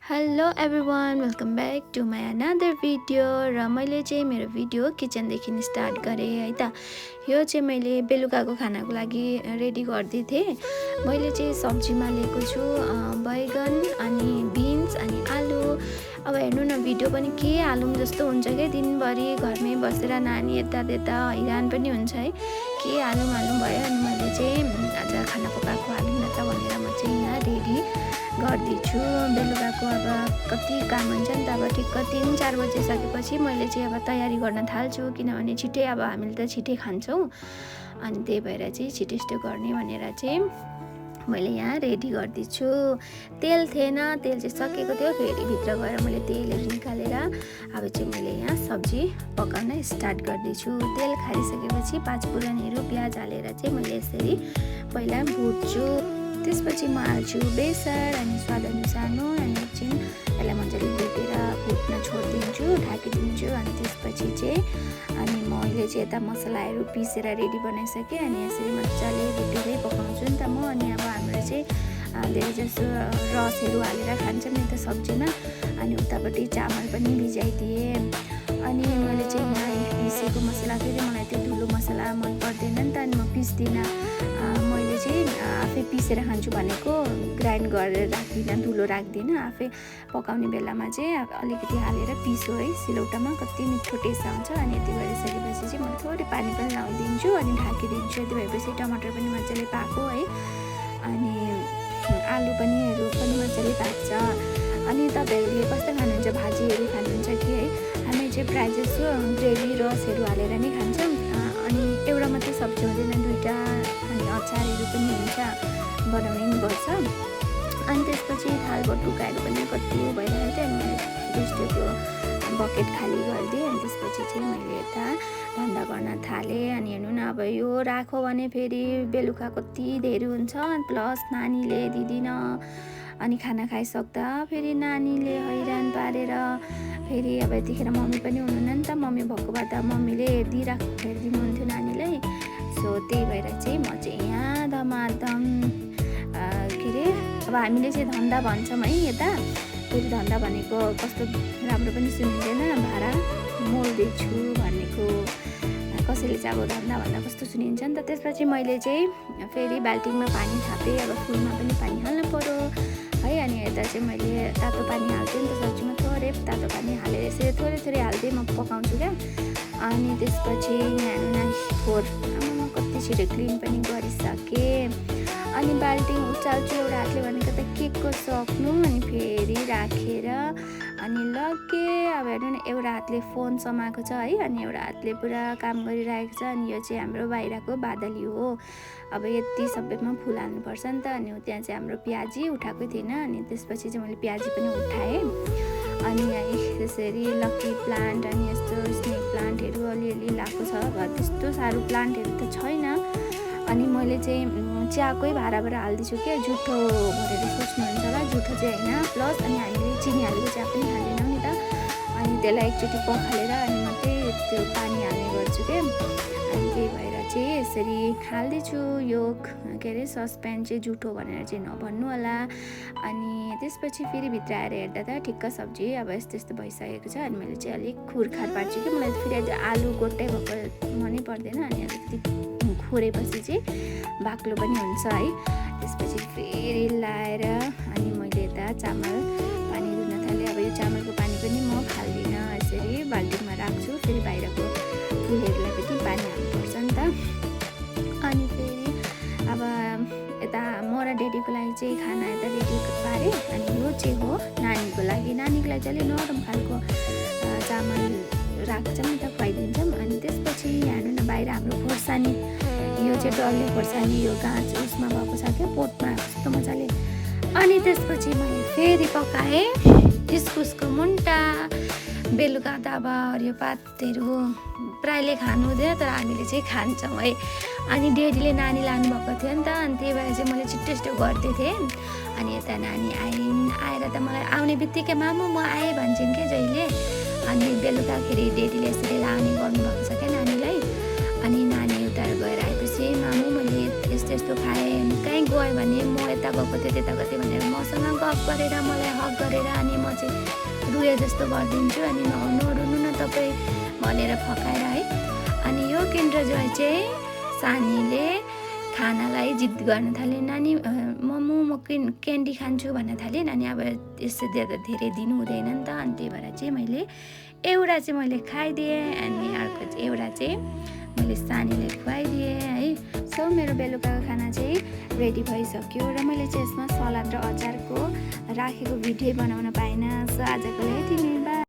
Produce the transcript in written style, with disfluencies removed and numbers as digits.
Hello everyone, welcome back to my another video. र मैले चाहिँ मेरो भिडियो किचनदेखि स्टार्ट गरेँ है त। यो चाहिँ मैले बेलुकाको खानाको लागि रेडी गर्दै थिएँ। मैले चाहिँ सब्जीमा लिएको छु बैगन अनि बिन्स अनि आलु। अब हेर्नु न, भिडियो पनि के हालौँ जस्तो हुन्छ क्या, दिनभरि घरमै बसेर नानी यता त्यता हैरान पनि हुन्छ है, के हालौँ भयो। अनि मैले चाहिँ आज खाना पकाएको हालौँ न त भनेर म चाहिँ यहाँ रेडी गर्दैछु। बेलुकाको अब कति काम हुन्छ नि त, अब ठिक्क 3-4 बजिसकेपछि मैले चाहिँ अब तयारी गर्न थाल्छु, किनभने छिट्टै अब हामीले त छिट्टै खान्छौँ। अनि त्यही भएर चाहिँ छिटो गर्ने भनेर चाहिँ मैले यहाँ रेडी गर्दैछु। तेल थिएन, तेल चाहिँ सकेको थियो, फेरि भित्र गएर मैले तेलहरू निकालेर अब चाहिँ मैले यहाँ सब्जी पकाउन स्टार्ट गर्दैछु। तेल खारिसकेपछि 5 फुरनहरू प्याज हालेर चाहिँ मैले यसरी पहिला भुट्छु। त्यसपछि म हाल्छु बेसार अनि स्वादअनुसार नुन अनि एकछिन यसलाई मजाले भुटेर भुट्न छोडिदिन्छु, ढाकिदिन्छु। अनि त्यसपछि चाहिँ अनि मैले चाहिँ यता मसलाहरू पिसेर रेडी बनाइसकेँ। अनि यसरी मजाले भुटेरै पकाउँछु नि त म। अनि अब हाम्रो चाहिँ धेरै जस्तो रसहरू हालेर खान्छौँ नि त सब्जीमा। अनि उतापट्टि चामल पनि भिजाइदिएँ। अनि मैले चाहिँ यहाँ पिसेको मसला, फेरि मलाई त्यो धुलो मसला मन पर्दैन नि त, अनि म पिस्दिनँ। मैले चाहिँ आफै पिसेर खान्छु भनेको ग्राइन्ड गरेर राख्दिनँ, धुलो राख्दिनँ। आफै पकाउने बेलामा चाहिँ अलिकति हालेर पिसो है सिलौटामा, कति मिठो टेस्ट आउँछ। अनि यति गरिसकेपछि चाहिँ म थोरै पानी पनि लगाइदिन्छु अनि ढाकिदिन्छु। यति भएपछि टमाटर पनि मजाले पाको है, अनि आलु पनि मजाले पाक्छ। अनि तपाईँहरूले कस्तो खानुहुन्छ, भाजीहरू खानुहुन्छ कि है? हामी चाहिँ प्रायः जस्तो ग्रेभी रसहरू हालेर नै खान्छौँ। अनि एउटा मात्रै सब्जी हुँदैन, 2टा अनि अचारहरू पनि हुन्छ, बनाउनै पनि पर्छ। अनि त्यसपछि थाल बटुकाहरू पनि कति भइरहेको थियो। अनि मैले जस्तो त्यो बकेट खाली गरिदिएँ। अनि त्यसपछि चाहिँ मैले यता धन्दा गर्न थालेँ। अनि हेर्नु न, अब यो राख्यो भने फेरि बेलुका कति धेरै हुन्छ, प्लस नानीले दिदिनँ। अनि खाना खाइसक्दा फेरि नानीले हैरान पारेर फेरि अब यतिखेर मम्मी पनि हुनुहुन्न नि त, मम्मी भएको भए त मम्मीले हेरिदिनुहुन्थ्यो नानीलाई। सो त्यही भएर चाहिँ म चाहिँ यहाँ धमाधम के अरे, अब हामीले चाहिँ धन्दा भन्छौँ है यता। फेरि धन्दा भनेको कस्तो राम्रो पनि सुनिँदैन, भाडा मोल्दैछु भनेको कसैले चाहिँ अब धन्दा भन्दा कस्तो सुनिन्छ नि त। त्यसपछि मैले चाहिँ फेरि बाल्टिङमा पानी थापेँ, अब फुलमा पनि पानी हाल्नु पऱ्यो है। अनि यता चाहिँ मैले तातो पानी हाल्थेँ नि त सब्जीमा, थोरै तातो पानी हालेर यसरी थोरै हाल्दै म पकाउँछु क्या। अनि त्यसपछि यहाँ हेर्नु न, फोहोर आमा कति छिटो क्लिन पनि गरिसकेँ। अनि बाल्टिङ उचाल्छु एउटा हातले भनेको त के को सक्नु, अनि फेरि राखेर अनि लगे। अब हेर्नु न, एउटा हातले फोन समाएको छ है, अनि एउटा हातले पुरा काम गरिरहेको छ। अनि यो चाहिँ हाम्रो बाहिरको बादली हो। अब यति सबैमा फुल हाल्नुपर्छ नि त। अनि त्यहाँ चाहिँ हाम्रो प्याजी उठाएको थिएन, अनि त्यसपछि चाहिँ मैले प्याजी पनि उठाएँ। अनि त्यसरी लक्की प्लान्ट अनि यस्तो स्नेक प्लान्टहरू अलिअलि लगाएको छ। अब त्यस्तो साह्रो प्लान्टहरू त छैन। अनि मैले चाहिँ चियाकै भाँडाबाट हाल्दैछु क्या, जुठो भनेर सोच्नुहुन्छ होला, जुठो चाहिँ होइन। प्लस अनि हामीले चिनी हालेको चिया पनि खाँदैनौँ नि त। अनि त्यसलाई एकचोटि पखालेर अनि मात्रै त्यो पानी हाल्ने गर्छु क्या। अनि त्यही भएर चाहिँ यसरी हाल्दैछु। यो के अरे ससप्यान चाहिँ जुठो भनेर चाहिँ नभन्नु होला। अनि त्यसपछि फेरि भित्र आएर हेर्दा त ठिक्क सब्जी अब यस्तो यस्तो भइसकेको छ। अनि मैले चाहिँ अलिक खुरखार पार्छु कि, मलाई फेरि अझ आलु गोटै भएको मनै पर्दैन। अनि अलिकति खोरेपछि चाहिँ बाक्लो पनि हुन्छ है। त्यसपछि फेरि लाएर अनि मैले यता चामल पानी धुन थालेँ। अब यो चामलको पानी पनि म फाल्दिनँ, यसरी बाल्टिङमा राख्छु। फेरि बाहिरको फुलहरूलाई पनि पानी हाल्नुपर्छ नि त। अनि फेरि अब यता म र डेडीको लागि चाहिँ खाना यता रेडी पारेँ। अनि यो चाहिँ हो नानीको लागि चाहिँ अलिक नरम खालको चामल राख्छौँ नि त, खुवाइदिन्छौँ। अनि त्यसपछि यहाँ हेर्नु न, बाहिर हाम्रो खोर्सानी, यो चाहिँ डल्ले खोर्सानी, यो गाछ उसमा भएको छ क्या, पोटमा कस्तो मजाले। अनि त्यसपछि मैले फेरि पकाएँ इस्कुसको मुन्टा। बेलुका त अब हरियो पातहरू प्रायःले खानु हुँदैन, तर हामीले चाहिँ खान्छौँ है। अनि डेडीले नानी लानुभएको थियो नि त, अनि त्यही भएर चाहिँ मैले छिटो गर्दै थिएँ। अनि यता नानी आएर त मलाई आउने बित्तिकै मामु म आएँ भन्छन् क्या जहिले। अनि बेलुकाखेरि डेडीले यसरी लाने गर्नुभएको छ क्या नानीलाई। अनि नानी उता गएर आएपछि मामु मैले यस्तो खाएँ, कहीँ गयो भने म यता गएको थिएँ त्यता गएको थिएँ भनेर मसँग गफ गरेर मलाई हक गरेर अनि चाहिँ रुए जस्तो गरिदिन्छु अनि नरुनु न तपाईँ भनेर फकाएर है। अनि यो किन्डर जोय चाहिँ सानीले खानालाई जिद गर्न थाले। नानी मम्मु म क्यान्डी खान्छु भन्न थालेँ। नानी अब यसो धेरै दिनु हुँदैन नि त, अनि त्यही भएर चाहिँ मैले एउटा चाहिँ मैले खाइदिएँ अनि अर्को चाहिँ एउटा चाहिँ मैले सानीले खुवाइदिएँ है। सो मेरो बेलुकाको खाना चाहिँ रेडी भइसक्यो र मैले चाहिँ यसमा सलाद र अचारको राखेको भिडियो बनाउन पाइनँ। सो आजको लागि यति नै।